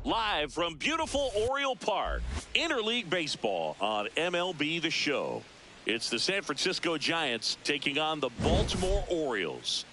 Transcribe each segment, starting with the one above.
Live from beautiful Oriole Park, interleague baseball on MLB The Show. It's the San Francisco Giants taking on the Baltimore Orioles.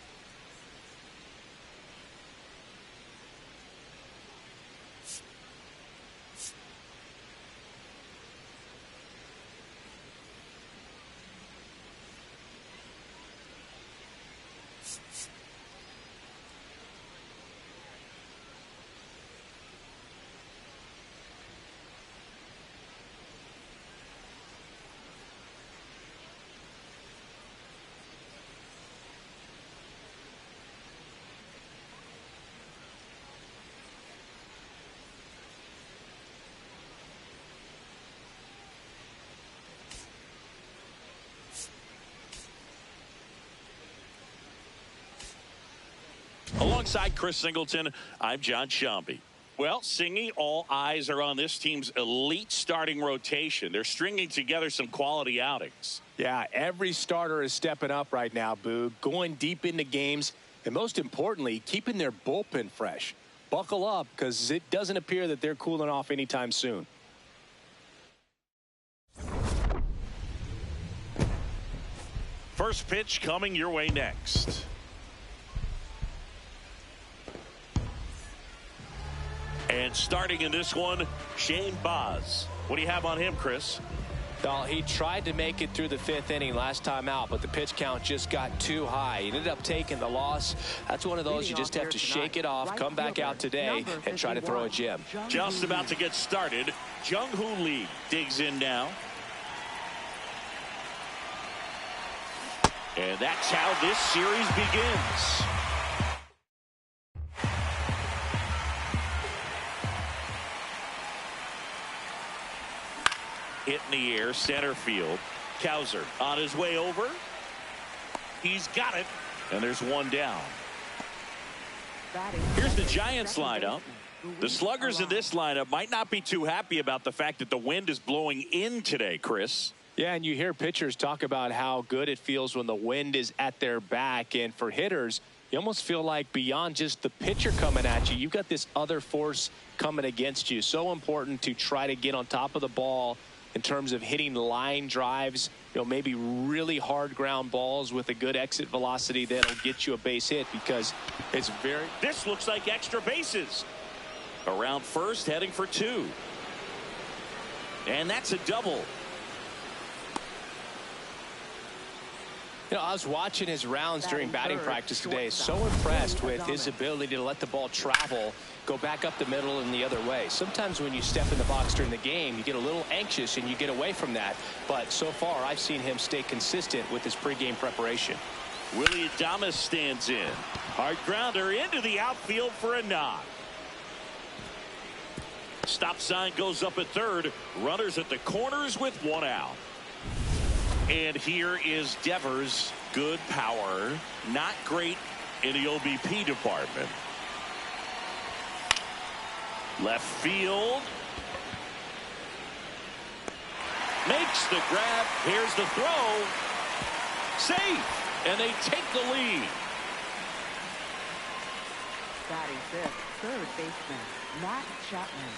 Alongside Chris Singleton, I'm John Shambi. Well, Singy, all eyes are on this team's elite starting rotation. They're stringing together some quality outings. Yeah, every starter is stepping up right now, Boog, going deep into games, and most importantly, keeping their bullpen fresh. Buckle up, because it doesn't appear that they're cooling off anytime soon. First pitch coming your way next. And starting in this one, Shane Baz. What do you have on him, Chris? Well, he tried to make it through the fifth inning last time out, but the pitch count just got too high. He ended up taking the loss. That's one of those you just have to shake it off, come back out today, and try to throw a gem. Just about to get started. Jung-Hoo Lee digs in now. And that's how this series begins. Hit in the air, center field. Cowser on his way over. He's got it. And there's one down. Here's the Giants lineup. The sluggers in this lineup might not be too happy about the fact that the wind is blowing in today, Chris. Yeah, and you hear pitchers talk about how good it feels when the wind is at their back. And for hitters, you almost feel like beyond just the pitcher coming at you, you've got this other force coming against you. So important to try to get on top of the ball in terms of hitting line drives, maybe really hard ground balls with a good exit velocity that'll get you a base hit, because it's very... This looks like extra bases. Around first, heading for two. And that's a double. I was watching his rounds during batting practice today. So impressed with his ability to let the ball travel, go back up the middle and the other way. Sometimes when you step in the box during the game, you get a little anxious and you get away from that. But so far, I've seen him stay consistent with his pregame preparation. Willie Adames stands in. Hard grounder into the outfield for a knock. Stop sign goes up at third. Runners at the corners with one out. And here is Devers. Good power. Not great in the OBP department. Left field. Makes the grab. Here's the throw. Safe. And they take the lead. Batting fifth, third baseman, Matt Chapman.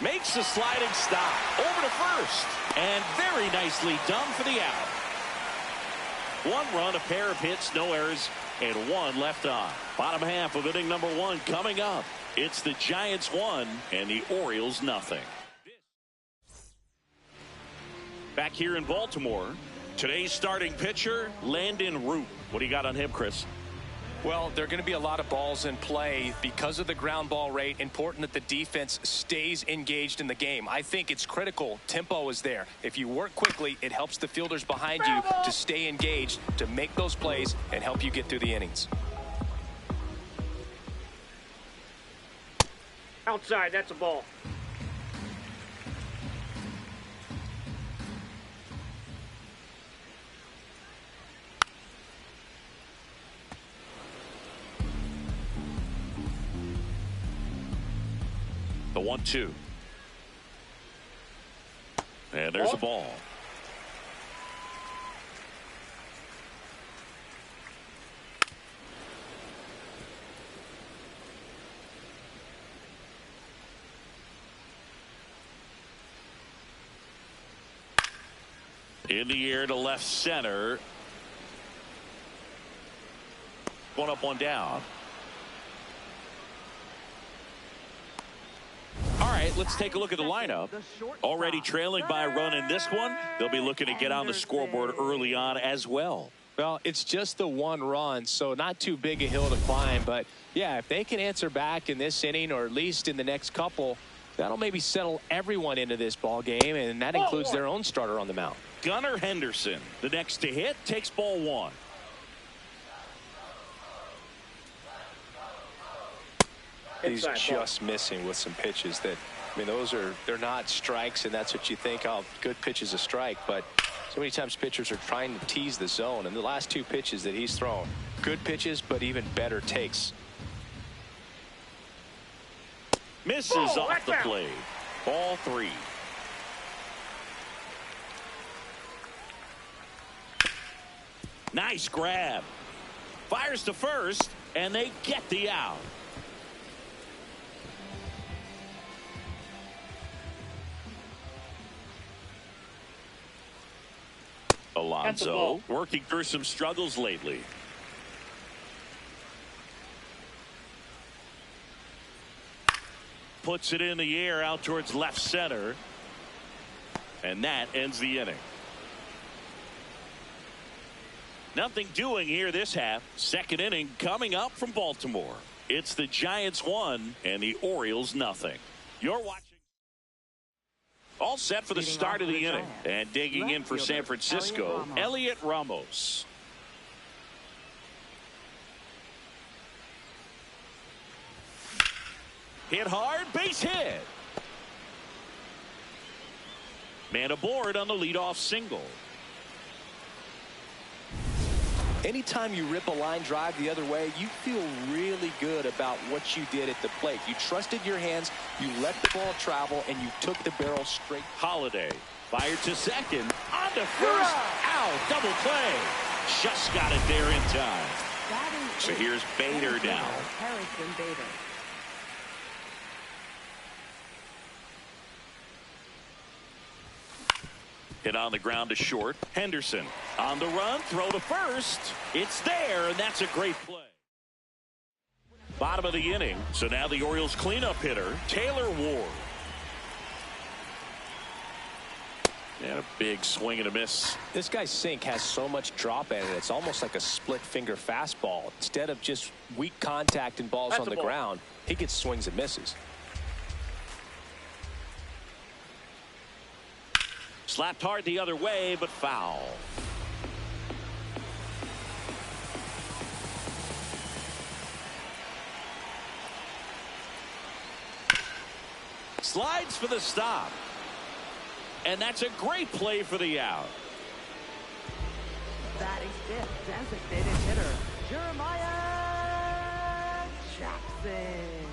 Makes the sliding stop. Over to first. And very nicely done for the out. 1 run, a pair of hits, no errors, and 1 left on. Bottom half of inning number 1 coming up. It's the Giants 1 and the Orioles nothing. Back here in Baltimore, today's starting pitcher, Landon Root. What do you got on him, Chris? Well, there are going to be a lot of balls in play because of the ground ball rate. Important that the defense stays engaged in the game. I think it's critical. Tempo is there. If you work quickly, it helps the fielders behind you to stay engaged, to make those plays, and help you get through the innings. Outside, that's a ball. The 1-2. And there's a ball. In the air to left center. One up, one down. All right, let's take a look at the lineup. Already trailing by a run in this one. They'll be looking to get on the scoreboard early on as well. Well, it's just the 1 run, so not too big a hill to climb. But, yeah, if they can answer back in this inning or at least in the next couple, that'll maybe settle everyone into this ball game, and that includes their own starter on the mound. Gunnar Henderson, the next to hit, takes ball 1. He's just missing with some pitches that, I mean, they're not strikes, and that's what you think, oh, good pitch is a strike. But so many times pitchers are trying to tease the zone, and the last 2 pitches that he's thrown, good pitches, but even better takes. Misses off the plate. Ball 3. Nice grab. Fires to first, and they get the out. Alonso working through some struggles lately. Puts it in the air out towards left center. And that ends the inning. Nothing doing here this half. Second inning coming up from Baltimore. It's the Giants 1 and the Orioles nothing. You're watching. All set for the start of the inning. And digging in for San Francisco, Elliot Ramos. Hit hard, base hit. Man aboard on the leadoff single. Anytime you rip a line drive the other way, you feel really good about what you did at the plate. You trusted your hands, you let the ball travel, and you took the barrel straight. Holiday fired to second, on to first, out, double play. Just got it there in time. So here's Bader now. Harrison Bader. Hit on the ground to short. Henderson on the run, throw to first. It's there, and that's a great play. Bottom of the inning, so now the Orioles cleanup hitter, Taylor Ward. And a big swing and a miss. This guy's sink has so much drop in it. It's almost like a split finger fastball. Instead of just weak contact and balls on the ground, he gets swings and misses. Slapped hard the other way, but foul. Slides for the stop. And that's a great play for the out. Batting fifth, designated hitter, Jeremiah Jackson.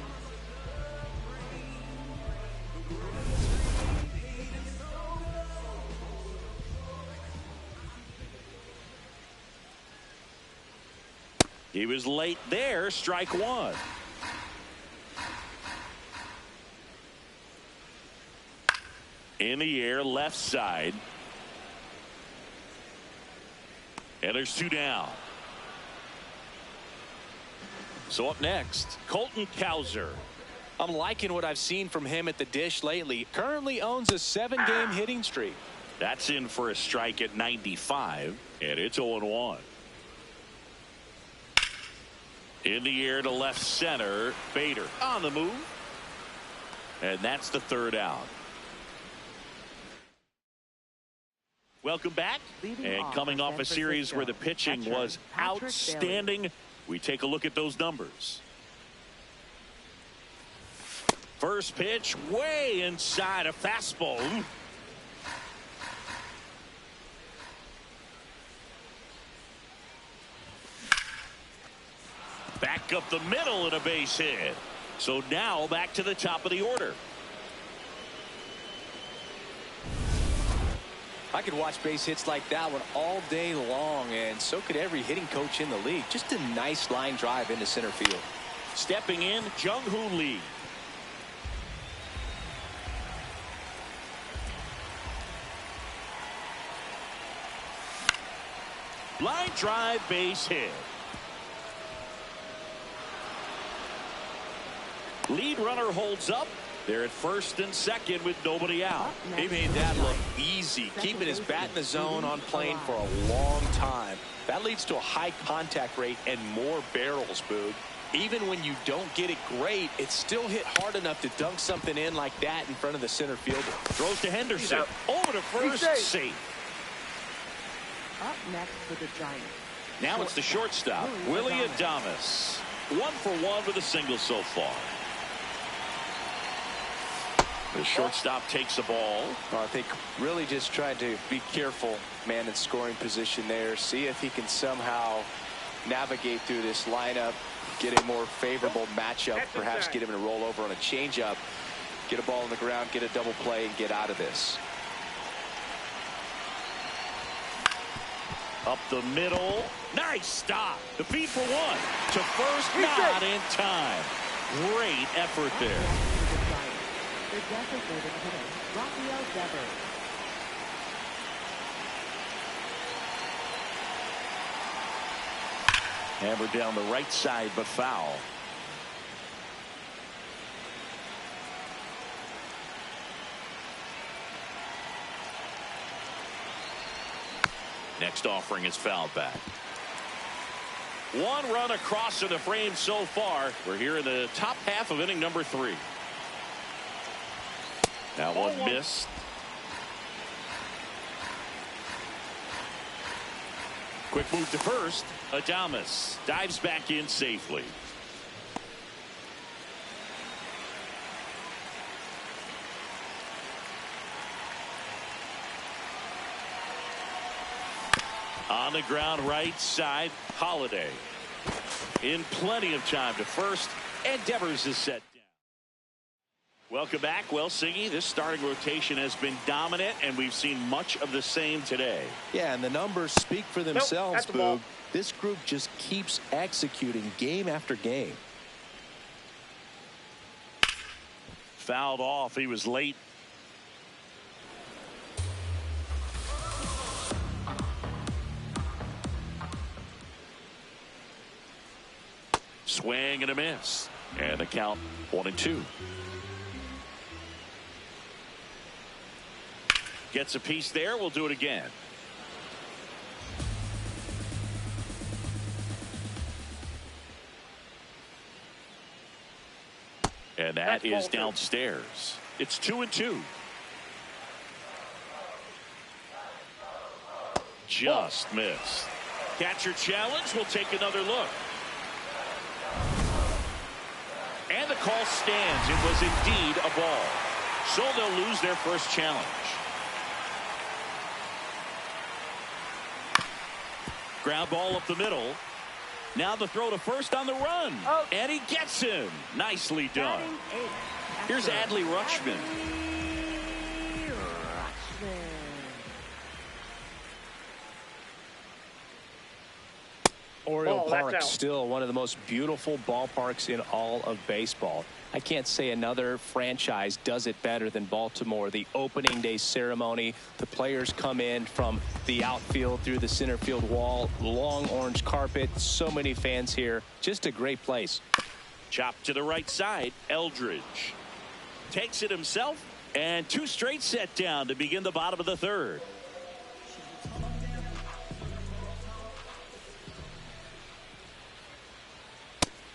He was late there, strike 1. In the air, left side. And there's 2 down. So up next, Colton Cowser. I'm liking what I've seen from him at the dish lately. Currently owns a 7-game hitting streak. That's in for a strike at 95, and it's 0-1. In the air to left center. Bader on the move. And that's the 3rd out. Welcome back. And coming off a series where the pitching was outstanding, we take a look at those numbers. First pitch way inside, a fastball. Back up the middle and a base hit. So now back to the top of the order. I could watch base hits like that one all day long, and so could every hitting coach in the league. Just a nice line drive into center field. Stepping in, Jung-Hoo Lee. Line drive, base hit. Lead runner holds up. They're at first and second with nobody out. He made that look easy, keeping his bat in the zone on plane for a long time. That leads to a high contact rate and more barrels, Boog. Even when you don't get it great, it's still hit hard enough to dunk something in like that in front of the center fielder. Throws to Henderson. Over to first. Safe. Up next for the Giants. Now it's the shortstop, Willie Adames. 1 for 1 with a single so far. The shortstop takes the ball. I think really just trying to be careful, man, in scoring position there. See if he can somehow navigate through this lineup, get a more favorable matchup, perhaps get him in a rollover on a changeup, get a ball on the ground, get a double play, and get out of this. Up the middle. Nice stop. The feed for 1. To first, not in time. Great effort there. The designated hitter, Rafael Devers. Hammered down the right side, but foul. Next offering is fouled back. 1 run across in the frame so far. We're here in the top half of inning number 3. That one missed. Quick move to first. Adames dives back in safely. On the ground right side, Holiday. In plenty of time to first, and Devers is set. Welcome back. Well, Siggy, this starting rotation has been dominant, and we've seen much of the same today. Yeah, and the numbers speak for themselves, Boog. This group just keeps executing game after game. Fouled off. He was late. Swing and a miss. And the count 1-2. Gets a piece there. We'll do it again. And that is downstairs. It's 2-2. Just missed. Catcher challenge. We'll take another look. And the call stands. It was indeed a ball. So they'll lose their first challenge. Ground ball up the middle. Now the throw to first on the run. And he gets him. Nicely done. Here's Adley Rutschman. Oriole Park, still one of the most beautiful ballparks in all of baseball. I can't say another franchise does it better than Baltimore. The opening day ceremony, the players come in from the outfield through the center field wall, long orange carpet, so many fans here. Just a great place. Chop to the right side. Eldridge takes it himself, and 2 straight set down to begin the bottom of the 3rd.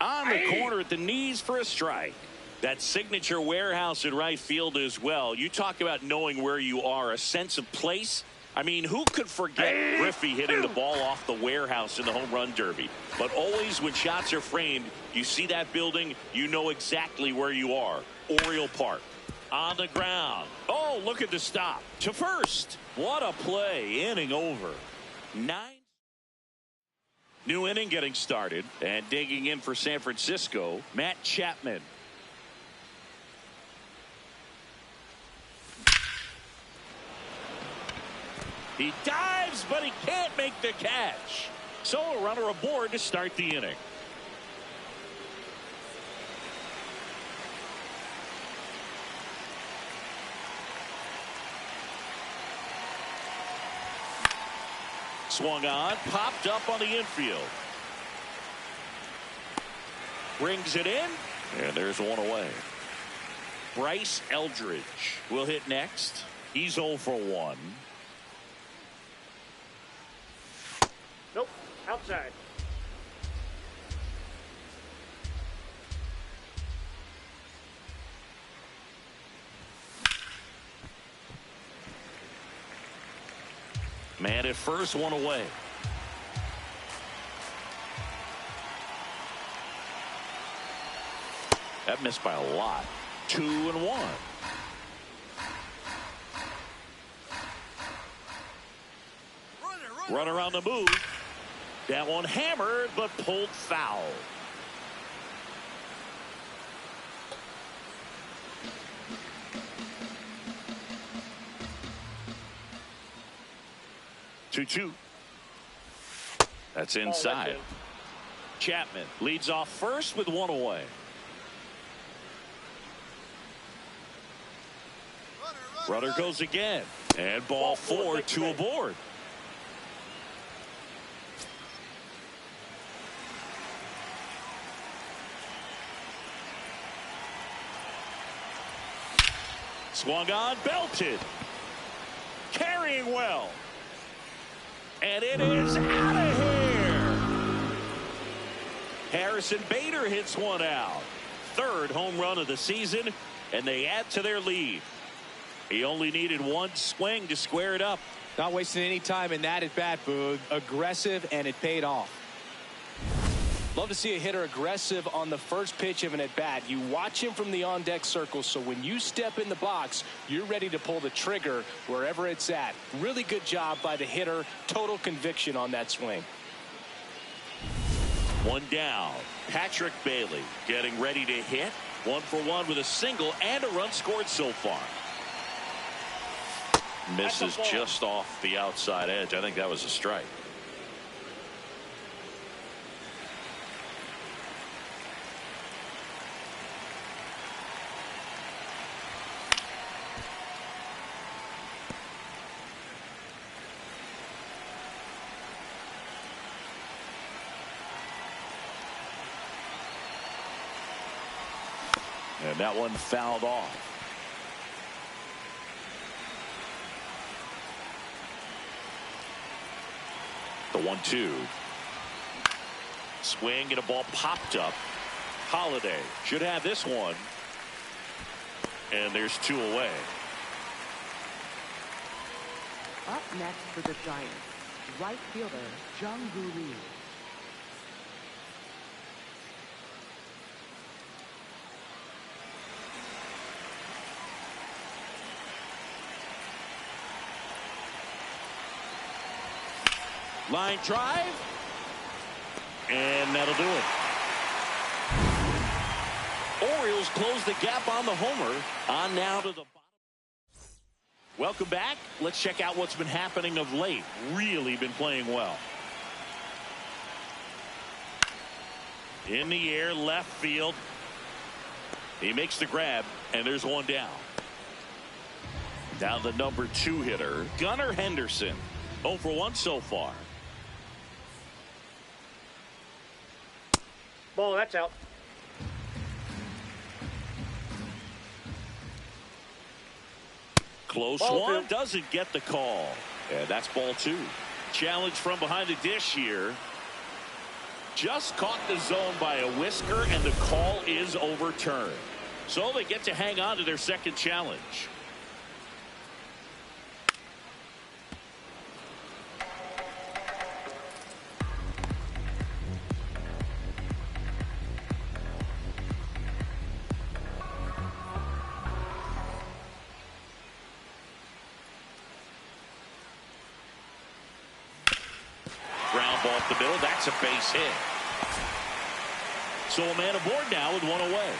On the corner at the knees for a strike. That signature warehouse in right field as well. You talk about knowing where you are, a sense of place. I mean, who could forget Griffey hitting the ball off the warehouse in the home run derby? But always when shots are framed, you see that building, you know exactly where you are. Oriole Park. On the ground. Oh, look at the stop. To first. What a play. Inning over. 9. New inning getting started, and digging in for San Francisco, Matt Chapman. He dives, but he can't make the catch. So a runner aboard to start the inning. Swung on, popped up on the infield. Brings it in, and there's one away. Bryce Eldridge will hit next. He's 0 for 1. Nope, outside. Man at first, one away. That missed by a lot. 2-1. Runner on the move. That one hammered, but pulled foul. Two. That's inside. Chapman leads off first with one away. Runner goes again. And ball 4, 2 aboard. Swung on, belted. Carrying well. And it is out of here. Harrison Bader hits one out. 3rd home run of the season, and they add to their lead. He only needed one swing to square it up. Not wasting any time in that at bat, Boog. Aggressive, and it paid off. Love to see a hitter aggressive on the first pitch of an at-bat. You watch him from the on-deck circle, so when you step in the box, you're ready to pull the trigger wherever it's at. Really good job by the hitter. Total conviction on that swing. One down. Patrick Bailey getting ready to hit. 1 for 1 with a single and a run scored so far. Misses just off the outside edge. I think that was a strike. And that one fouled off. The 1-2. Swing and a ball popped up. Holiday should have this one. And there's 2 away. Up next for the Giants, right fielder Jung-Woo Lee. Line drive. And that'll do it. Orioles close the gap on the homer. On now to the bottom. Welcome back. Let's check out what's been happening of late. Really been playing well. In the air, left field. He makes the grab, and there's one down. Down the number 2 hitter, Gunnar Henderson. 0 for 1 so far. Ball, that's out. Close Ball one, 2. doesn't get the call. And that's ball 2. Challenge from behind the dish here. Just caught the zone by a whisker, and the call is overturned. So they get to hang on to their second challenge. Ground ball up the middle. That's a base hit. So a man aboard now with one away.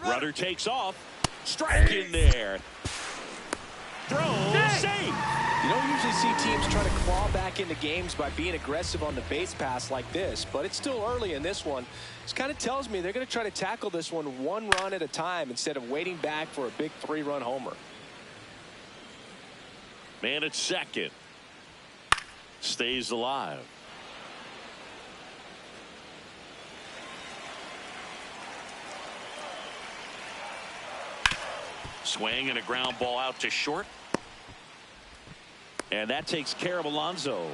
Runner takes off. Strike in there. Throw. Safe. You don't usually see teams try to claw back into games by being aggressive on the base pass like this, but it's still early in this one. This kind of tells me they're going to try to tackle this one run at a time instead of waiting back for a big 3-run homer. Man at second. Stays alive. Swing and a ground ball out to short. And that takes care of Alonso.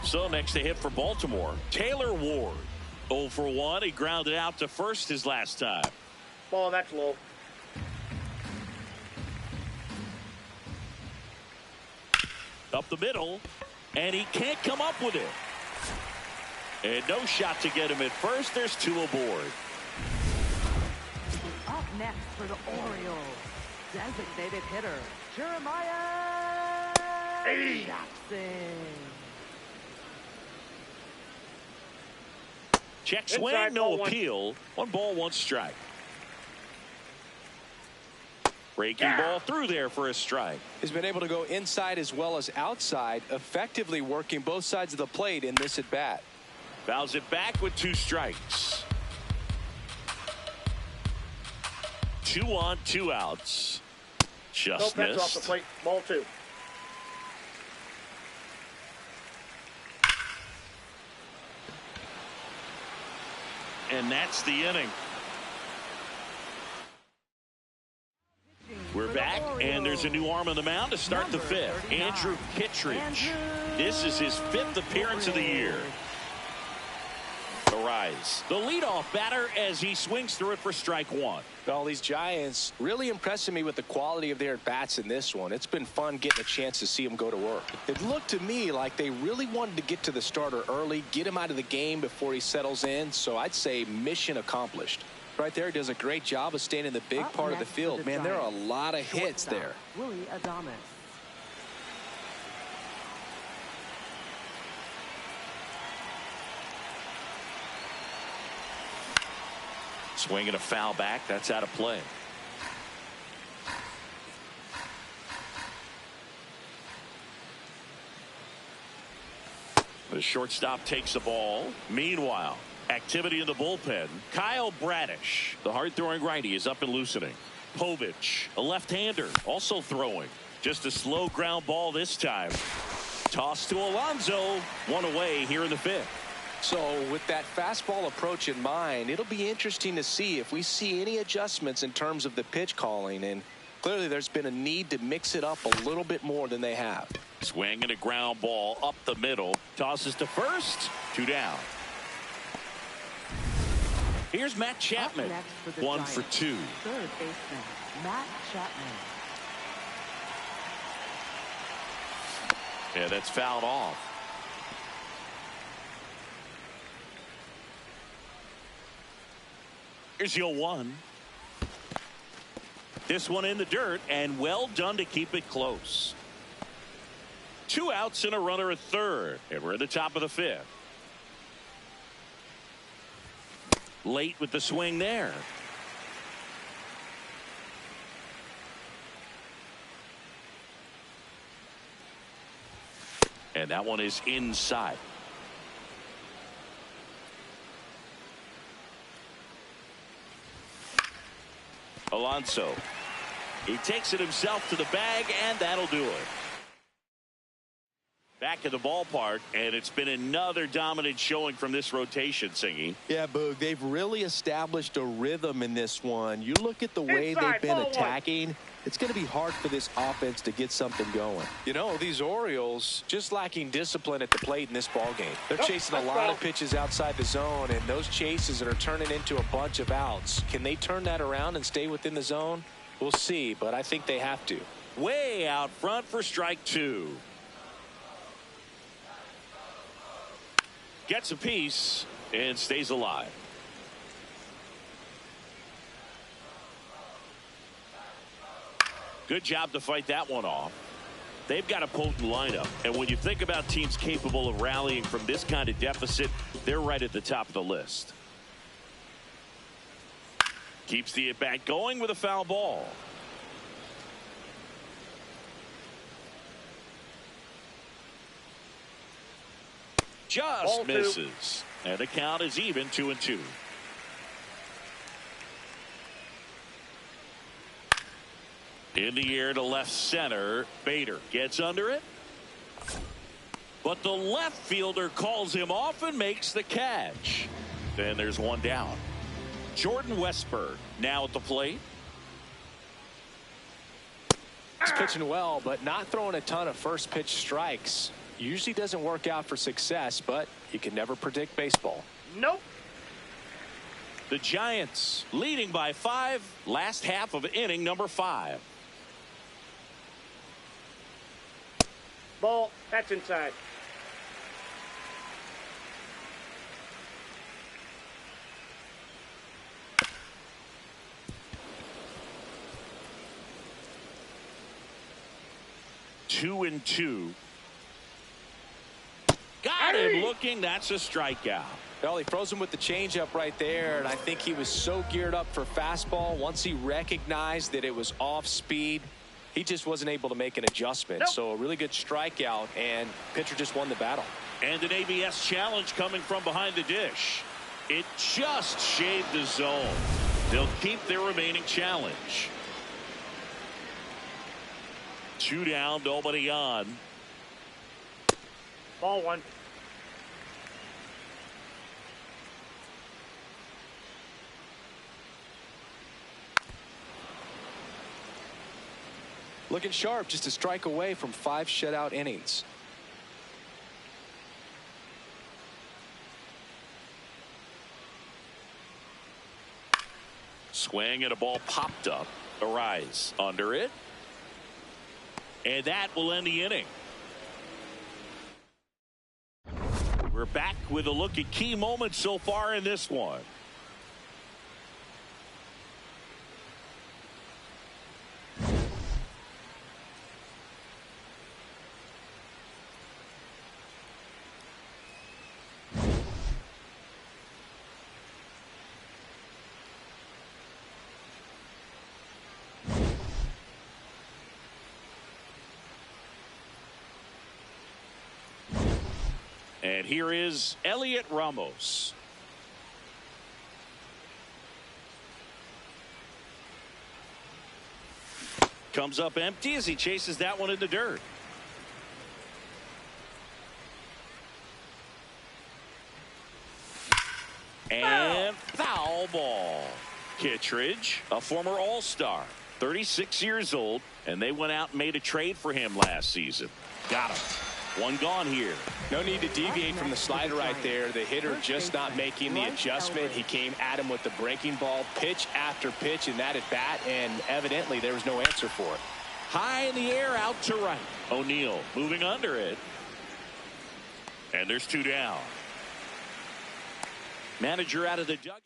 So next to hit for Baltimore, Taylor Ward. 0 for 1. He grounded out to first his last time. Ball, that's low. Up the middle, and he can't come up with it. And no shot to get him at first. There's 2 aboard. Up next for the Orioles, designated hitter, Jeremiah Jackson. Check swing, Inside, no ball appeal. 1 ball, 1 strike. Breaking ball through there for a strike. He's been able to go inside as well as outside, effectively working both sides of the plate in this at bat. Fouls it back with 2 strikes. 2 on, 2 outs. Just Nope, missed. that's off the plate. Ball 2. And that's the inning. We're back, and there's a new arm on the mound to start the 5th. Andrew Kittredge. This is his 5th appearance of the year. The rise. The leadoff batter as he swings through it for strike 1. Well, these Giants really impressing me with the quality of their at-bats in this one. It's been fun getting a chance to see them go to work. It looked to me like they really wanted to get to the starter early, get him out of the game before he settles in, so I'd say mission accomplished. Right there, does a great job of staying in the big part of the field. Man, there are a lot of hits there. Willie Adames. Swinging a foul back. That's out of play. The shortstop takes the ball. Meanwhile, activity in the bullpen. Kyle Bradish, the hard-throwing righty, is up and loosening. Povich, a left-hander, also throwing. Just a slow ground ball this time. Toss to Alonso. 1 away here in the 5th. So with that fastball approach in mind, it'll be interesting to see if we see any adjustments in terms of the pitch calling. And clearly there's been a need to mix it up a little bit more than they have. Swing and a ground ball up the middle. Tosses to first. 2 down. Here's Matt Chapman. Up next for the 1 for Giants, 2. Third baseman, Matt Chapman. Yeah, that's fouled off. Here's your 1. This one in the dirt, and well done to keep it close. 2 outs and a runner at third, and we're at the top of the 5th. Late with the swing there. And that one is inside. Alonso. He takes it himself to the bag, and that'll do it. Back at the ballpark, and it's been another dominant showing from this rotation, Singy. Yeah, Boog, they've really established a rhythm in this one. You look at the way Inside, they've been ball attacking, it's going to be hard for this offense to get something going. You know, these Orioles just lacking discipline at the plate in this ball game. They're Nope, chasing a that's lot foul. of pitches outside the zone, and those chases are turning into a bunch of outs. Can they turn that around and stay within the zone? We'll see, but I think they have to. Way out front for strike 2. Gets a piece and stays alive. Good job to fight that one off. They've got a potent lineup, and when you think about teams capable of rallying from this kind of deficit, they're right at the top of the list. Keeps the at-bat going with a foul ball. Just Ball 2. misses. And the count is even, 2-2. In the air to left center. Bader gets under it. But the left fielder calls him off and makes the catch. Then there's one down. Jordan Westburg now at the plate. He's pitching well, but not throwing a ton of first pitch strikes. Usually doesn't work out for success, but you can never predict baseball. Nope. The Giants leading by 5. Last half of inning number 5. Ball. That's inside. Two and 2. Got him looking. That's a strikeout. Well, he froze him with the changeup right there, and I think he was so geared up for fastball. Once he recognized that it was off speed, he just wasn't able to make an adjustment. Nope. So a really good strikeout, and pitcher just won the battle. And an ABS challenge coming from behind the dish. It just shaved the zone. They'll keep their remaining challenge. 2 down, nobody on. Ball 1. Looking sharp, just a strike away from 5 shutout innings. Swing and a ball popped up. Arise under it. And that will end the inning. We're back with a look at key moments so far in this one. And here is Elliot Ramos. Comes up empty as he chases that one in the dirt. And foul ball. Kittredge, a former All-Star, 36 years old, and they went out and made a trade for him last season. Got him. One gone here. No need to deviate from the slider right there. The hitter just not making the adjustment. He came at him with the breaking ball, pitch after pitch in that at bat, and evidently there was no answer for it. High in the air, out to right. O'Neill moving under it. And there's two down. Manager out of the dugout.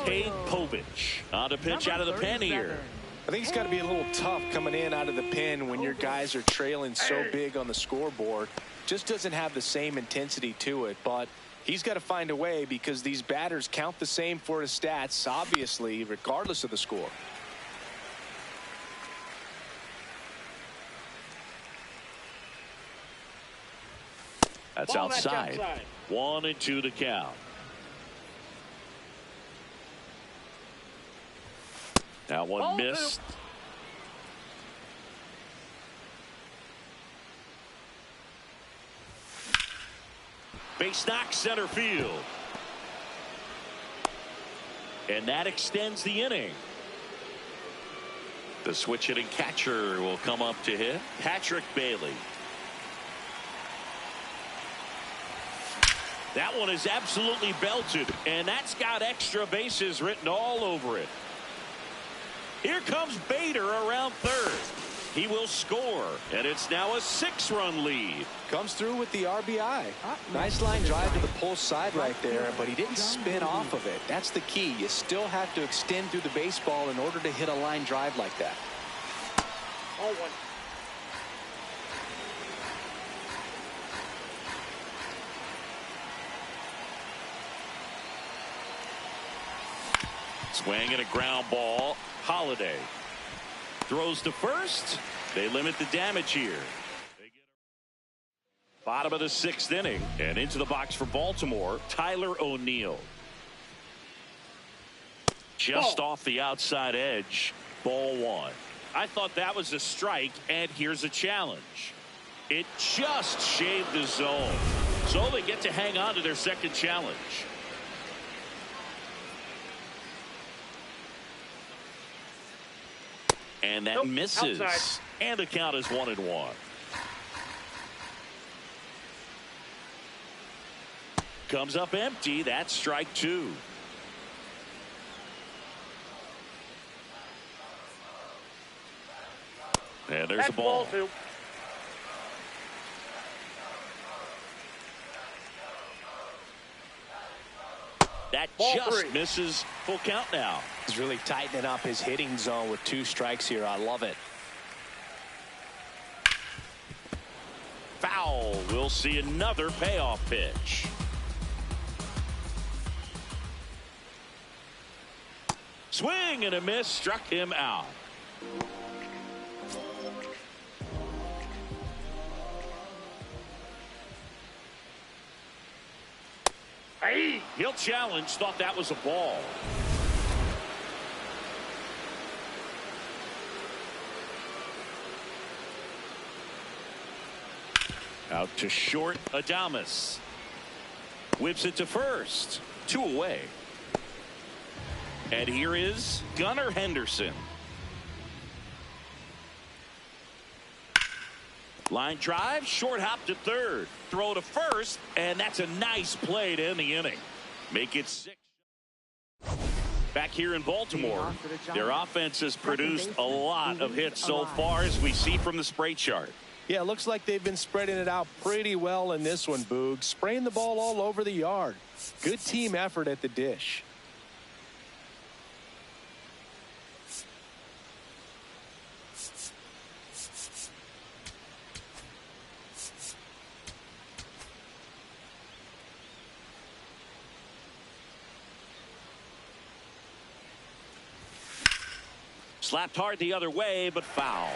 Cade Povich on to pitch out of the pen here. I think it's got to be a little tough coming in out of the pen when your guys are trailing so big on the scoreboard. Just doesn't have the same intensity to it, but he's got to find a way because these batters count the same for his stats, obviously, regardless of the score. That's outside. 1-2 to count. That one missed. Base knock center field. And that extends the inning. The switch hitting catcher will come up to hit. Patrick Bailey. That one is absolutely belted, and that's got extra bases written all over it. Here comes Bader around third. He will score, and it's now a 6-run lead. Comes through with the RBI. Nice line drive to the pull side right there, but he didn't spin off of it. That's the key. You still have to extend through the baseball in order to hit a line drive like that. All one. Swing and a ground ball. Holiday throws to first. They limit the damage here. Bottom of the 6th inning, and into the box for Baltimore, Tyler O'Neill. Just off the outside edge. Ball 1. I thought that was a strike, and here's a challenge. It just shaved the zone, so they get to hang on to their second challenge. And that misses. Outside. And the count is 1-1. Comes up empty. That's strike 2. And there's the ball. Ball 2. That Ball just 3. misses. Full count now. He's really tightening up his hitting zone with 2 strikes here. I love it. Foul. We'll see another payoff pitch. Swing and a miss. Struck him out. Hey. He'll challenge. Thought that was a ball. Out to short. Adames whips it to first. 2 away. And here is Gunnar Henderson. Line drive, short hop to third, throw to first, and that's a nice play to end the inning. Make it 6. Back here in Baltimore, their offense has produced a lot of hits so far, as we see from the spray chart. Yeah, it looks like they've been spreading it out pretty well in this one, Boog. Spraying the ball all over the yard. Good team effort at the dish. Slapped hard the other way, but foul.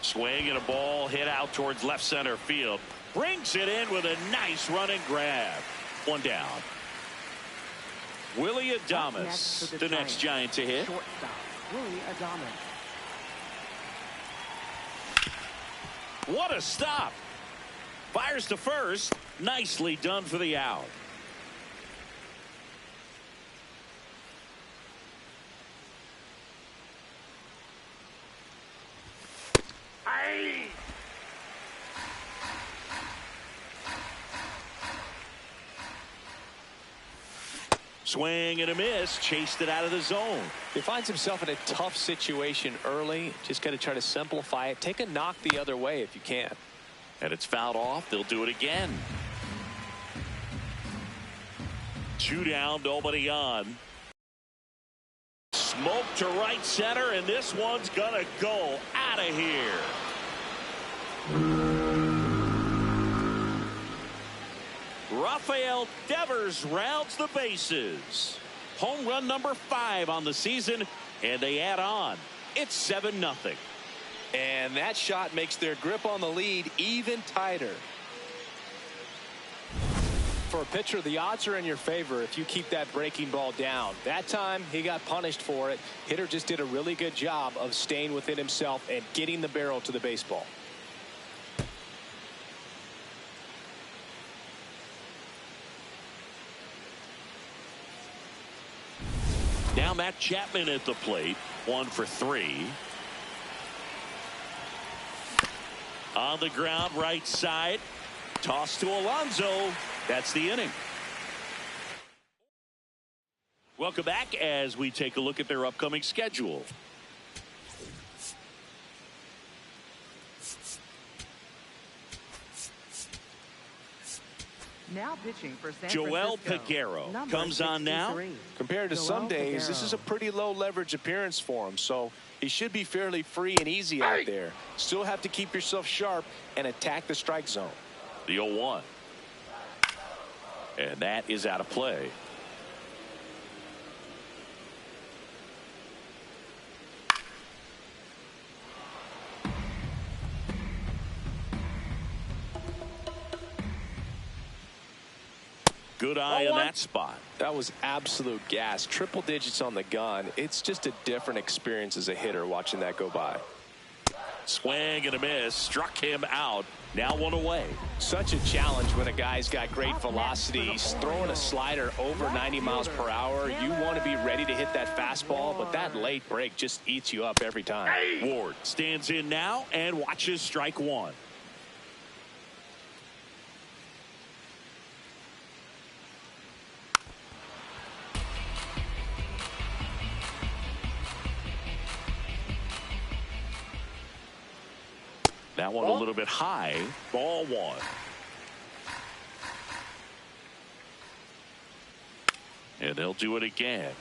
Swing and a ball hit out towards left center field. Brings it in with a nice running grab. 1 down. Willie Adames, the next Giant to hit. Shortstop, Willie Adames. What a stop. Fires to first. Nicely done for the out. Swing and a miss. Chased it out of the zone. He finds himself in a tough situation early. Just got to try to simplify it. Take a knock the other way if you can. And it's fouled off. They'll do it again. 2 down, nobody on. Smoke to right center, and this one's gonna go out of here. Rafael Devers rounds the bases. Home run number 5 on the season, and they add on. It's 7-0. And that shot makes their grip on the lead even tighter. For a pitcher, the odds are in your favor if you keep that breaking ball down. That time, he got punished for it. Hitter just did a really good job of staying within himself and getting the barrel to the baseball. Now Matt Chapman at the plate. 1 for 3. On the ground, right side. Toss to Alonso. That's the inning. Welcome back as we take a look at their upcoming schedule. Now pitching for San Joel Francisco, Peguero number comes on now. 63. Compared to Joel some days, this Peguero. is a pretty low leverage appearance for him, so he should be fairly free and easy out there. Still have to keep yourself sharp and attack the strike zone. The 0-1. And that is out of play. Good eye in that spot. That was absolute gas. Triple digits on the gun. It's just a different experience as a hitter watching that go by. Swing and a miss. Struck him out. Now 1 away. Such a challenge when a guy's got great velocity. He's throwing a slider over 90 miles per hour. You want to be ready to hit that fastball, but that late break just eats you up every time. Ward stands in now and watches strike 1. That one a little bit high. Ball 1. And they'll do it again.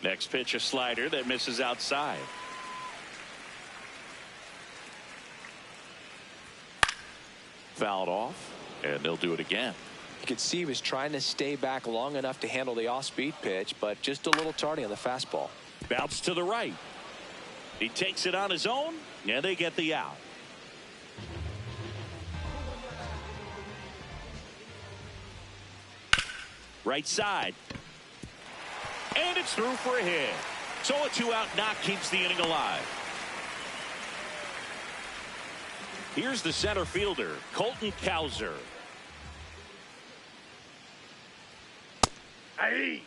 Next pitch, a slider that misses outside. Fouled off, and they'll do it again. You could see he was trying to stay back long enough to handle the off-speed pitch, but just a little tardy on the fastball. Bounce to the right. He takes it on his own, and they get the out. Right side. And it's through for a hit. So a 2-out knock keeps the inning alive. Here's the center fielder, Colton Cowser. Hey.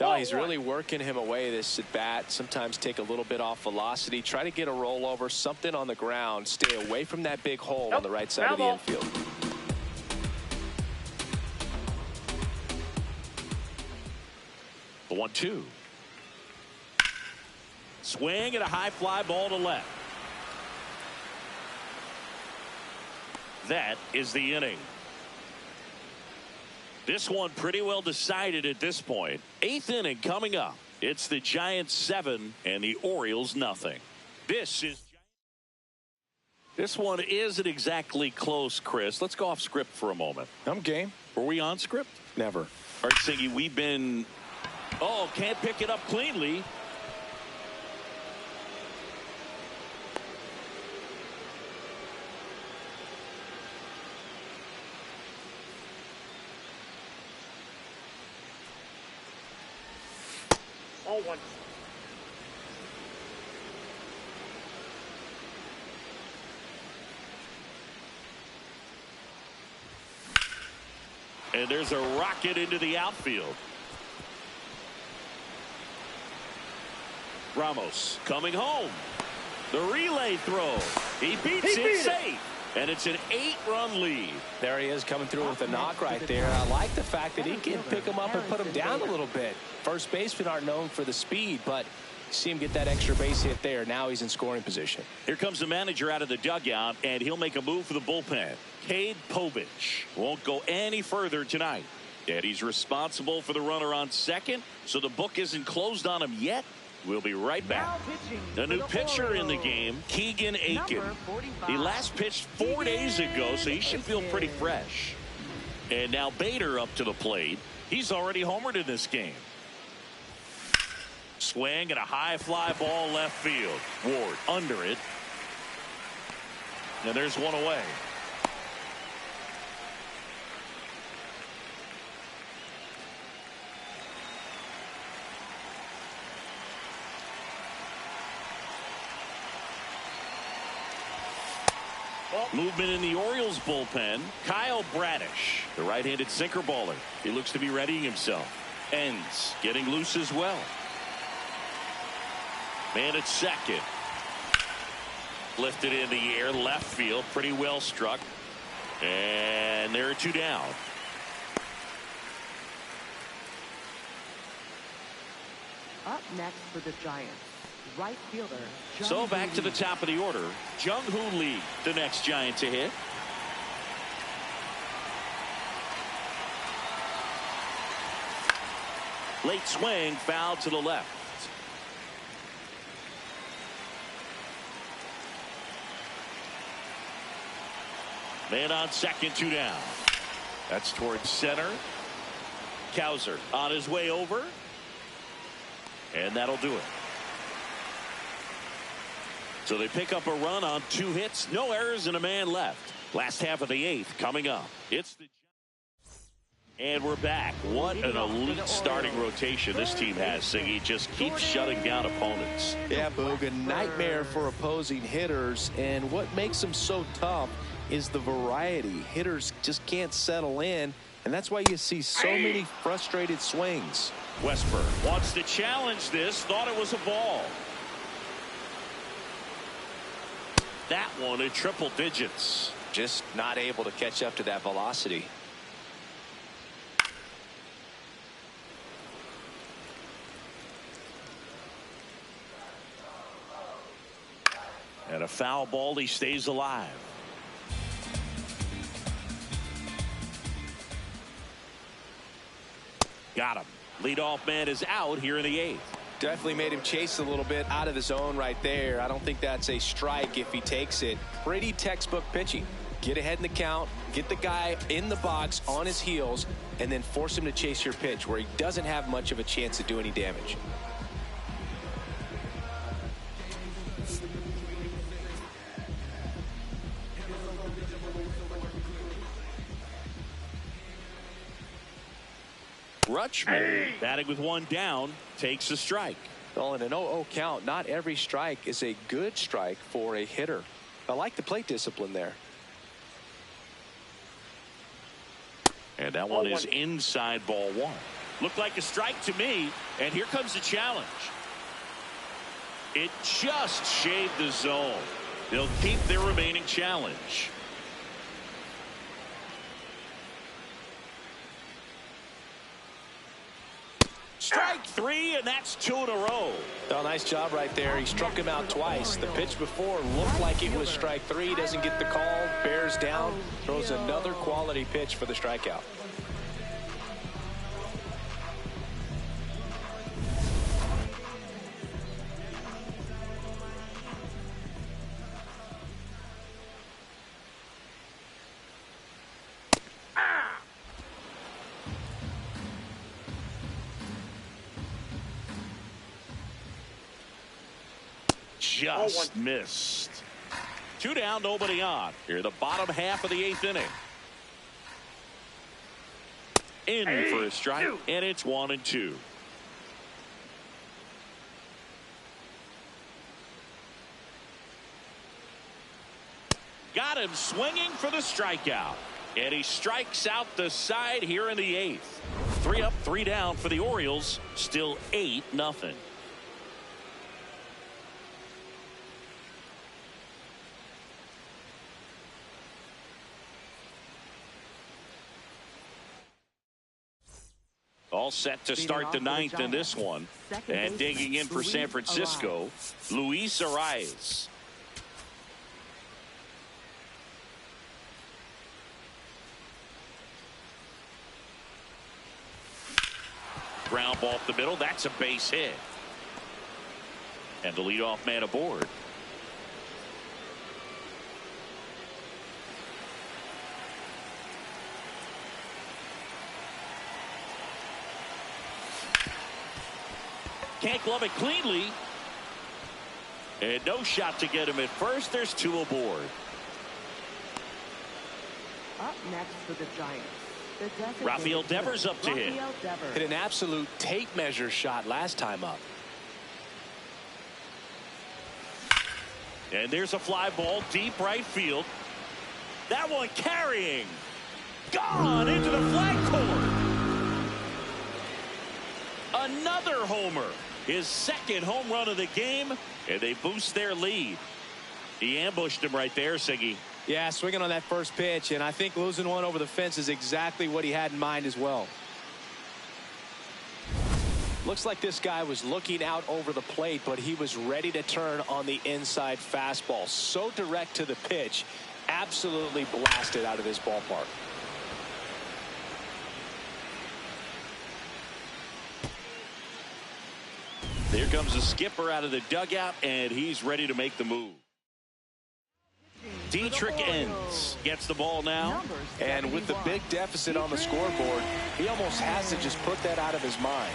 No, he's really working him away this at bat. Sometimes take a little bit off velocity. Try to get a rollover, something on the ground. Stay away from that big hole on the right side of the infield. The 1-2. Swing and a high fly ball to left. That is the inning. This one pretty well decided at this point. 8th inning coming up. It's the Giants 7 and the Orioles nothing. This one isn't exactly close, Chris. Let's go off script for a moment. I'm game. Were we on script? Never. All right, Siggy, we've been... Oh, can't pick it up cleanly. Oh, 1. And there's a rocket into the outfield. Ramos coming home. The relay throw. He beats it safe. And it's an 8-run lead. There he is coming through with a knock right there. I like the fact that he can pick him up and put him down a little bit. First basemen aren't known for the speed, but you see him get that extra base hit there. Now he's in scoring position. Here comes the manager out of the dugout, and he'll make a move for the bullpen. Cade Povich won't go any further tonight. And he's responsible for the runner on second, so the book isn't closed on him yet. We'll be right back. The new pitcher in the game, Keegan Aiken. He last pitched 4 days ago, so he should feel pretty fresh. And now Bader up to the plate. He's already homered in this game. Swing and a high fly ball left field. Ward under it. And there's one away. Movement in the Orioles bullpen. Kyle Bradish, the right-handed sinker baller. He looks to be readying himself. Ends getting loose as well. Man at second. Lifted in the air, left field, pretty well struck. And there are 2 down. Up next for the Giants, right fielder. So back to the top of the order. Jung-Hoo Lee, the next Giant to hit. Late swing, foul to the left. Man on second, 2 down. That's towards center. Cowser on his way over. And that'll do it. So they pick up a run on 2 hits, no errors, and a man left. Last half of the 8th coming up. It's the And we're back. What an elite starting rotation this team has, Siggy. Just keeps shutting down opponents. Yeah, Boog, a nightmare for opposing hitters. And what makes them so tough is the variety. Hitters just can't settle in, and that's why you see so many frustrated swings. Westburg wants to challenge this, thought it was a ball. That one in triple digits. Just not able to catch up to that velocity. And a foul ball, he stays alive. Got him. Leadoff man is out here in the 8th. Definitely made him chase a little bit out of the zone right there. I don't think that's a strike if he takes it. Pretty textbook pitching. Get ahead in the count, get the guy in the box on his heels, and then force him to chase your pitch where he doesn't have much of a chance to do any damage. Rutschman, batting with 1 down, takes a strike. Well, in an 0-0 count, not every strike is a good strike for a hitter. I like the plate discipline there. And that one is inside ball 1. Looked like a strike to me, and here comes the challenge. It just shaved the zone. They'll keep their remaining challenge. Strike 3, and that's 2 in a row. Oh, nice job right there. He struck him out twice. The pitch before looked like it was strike 3. Doesn't get the call. Bears down. Throws another quality pitch for the strikeout. Just missed. 2 down, nobody on. Here, the bottom half of the 8th inning. In for a strike, and it's 1-2. Got him swinging for the strikeout. And he strikes out the side here in the 8th. 3 up, 3 down for the Orioles. Still 8-0. All set to start the ninth in this one. And digging in for San Francisco, Luis Arias. Ground ball up the middle. That's a base hit. And the leadoff man aboard. Can't glove it cleanly. And no shot to get him at first. There's two aboard. Up next for the Giants, Rafael Devers up to hit. Hit an absolute tape measure shot last time up. And there's a fly ball deep right field. That one carrying. Gone into the flag court. Another homer. His second home run of the game. And they boost their lead. He ambushed him right there, Siggy. Yeah, swinging on that first pitch, and I think losing one over the fence is exactly what he had in mind as well. Looks like this guy was looking out over the plate, but he was ready to turn on the inside fastball. So direct to the pitch, absolutely blasted out of this ballpark. There comes the skipper out of the dugout, and he's ready to make the move. Dietrich ends. Gets the ball now. And with the big deficit on the scoreboard, he almost has to just put that out of his mind.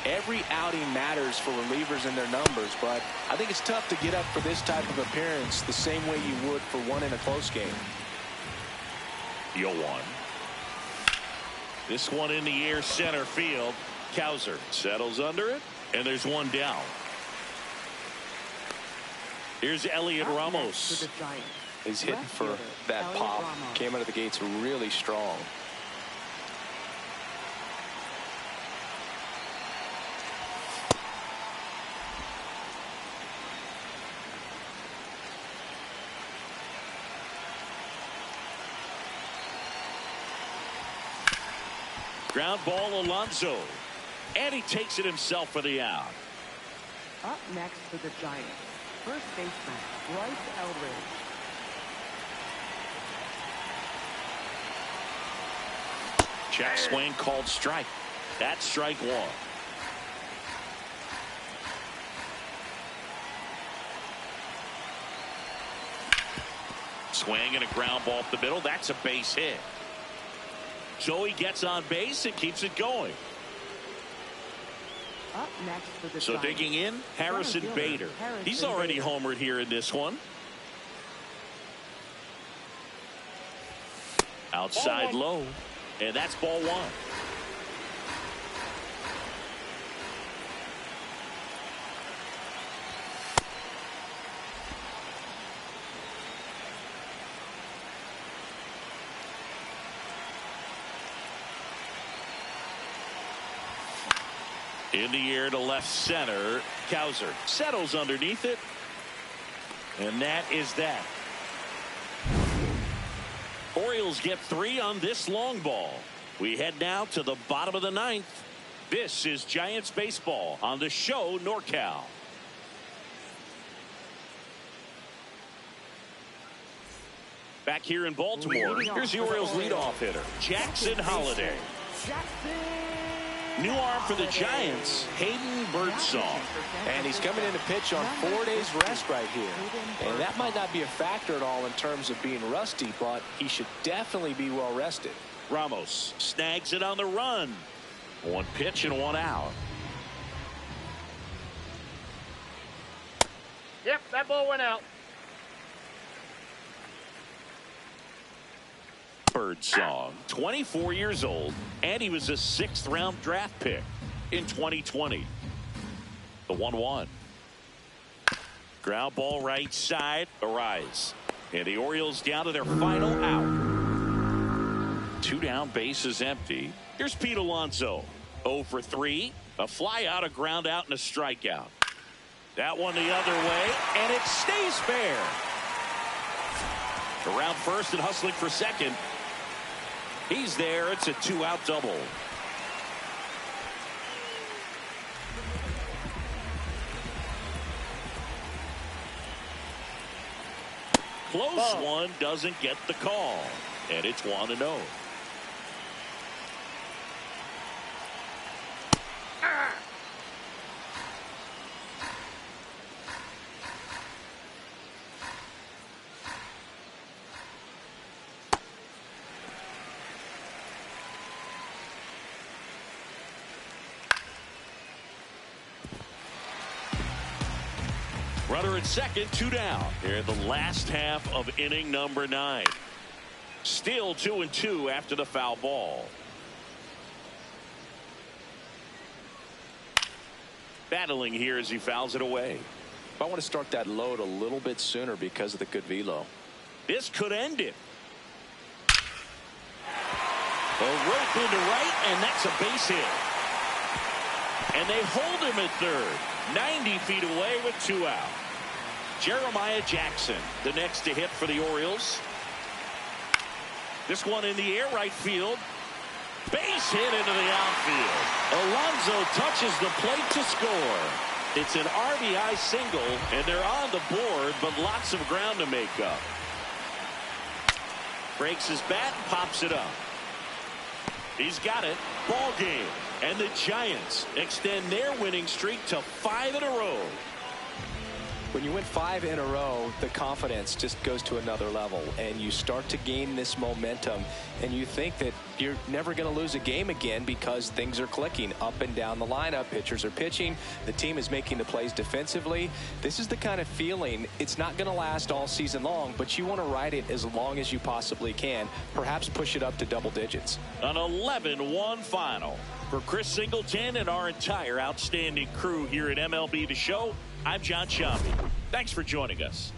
Every outing matters for relievers and their numbers, but I think it's tough to get up for this type of appearance the same way you would for one in a close game. 0-1. This one in the air center field. Cowser settles under it, and there's one down. Here's Elliot Ramos. He's hitting for that pop. Came out of the gates really strong. Ground ball, Alonso. And he takes it himself for the out. Up next for the Giants, first baseman Bryce Eldridge. Check swing called strike. That's strike one. Swing and a ground ball up the middle. That's a base hit. Joey gets on base and keeps it going. Up next for the So Giants, digging in, Harrison Bader. He's already homered here in this one. Outside low. And that's ball one. In the air to left center. Cowser settles underneath it. And that is that. Orioles get 3 on this long ball. We head now to the bottom of the ninth. This is Giants baseball on the show NorCal. Back here in Baltimore, here's the Orioles leadoff hitter, Jackson Holliday. New arm for the Giants, Hayden Birdsong. And he's coming in to pitch on 4 days rest right here. And that might not be a factor at all in terms of being rusty, but he should definitely be well rested. Ramos snags it on the run. One pitch and one out. Yep, that ball went out. Birdsong, 24 years old, and he was a 6th round draft pick in 2020. The 1-1. Ground ball right side, Arise. And the Orioles down to their final out. 2 down, bases empty. Here's Pete Alonso. 0 for 3. A fly out, a ground out, and a strikeout. That one the other way, and it stays fair. Around first and hustling for second. He's there. It's a 2-out double. close one doesn't get the call. And it's 1-0. Runner at second, 2 down. Here in the last half of inning number 9. Still 2-2 after the foul ball. Battling here as he fouls it away. I want to start that load a little bit sooner because of the good velo. This could end it. A rope into right, and that's a base hit. And they hold him at third. 90 feet away with 2 out. Jeremiah Jackson, the next to hit for the Orioles. This one in the air, right field. Base hit into the outfield. Alonso touches the plate to score. It's an RBI single, and they're on the board, but lots of ground to make up. Breaks his bat and pops it up. He's got it. Ball game. And the Giants extend their winning streak to 5 in a row. When you win 5 in a row, the confidence just goes to another level, and you start to gain this momentum, and you think that you're never going to lose a game again because things are clicking up and down the lineup. Pitchers are pitching. The team is making the plays defensively. This is the kind of feeling, it's not going to last all season long, but you want to ride it as long as you possibly can, perhaps push it up to double digits. An 11-1 final. For Chris Singleton and our entire outstanding crew here at MLB The Show, I'm John Sciambi. Thanks for joining us.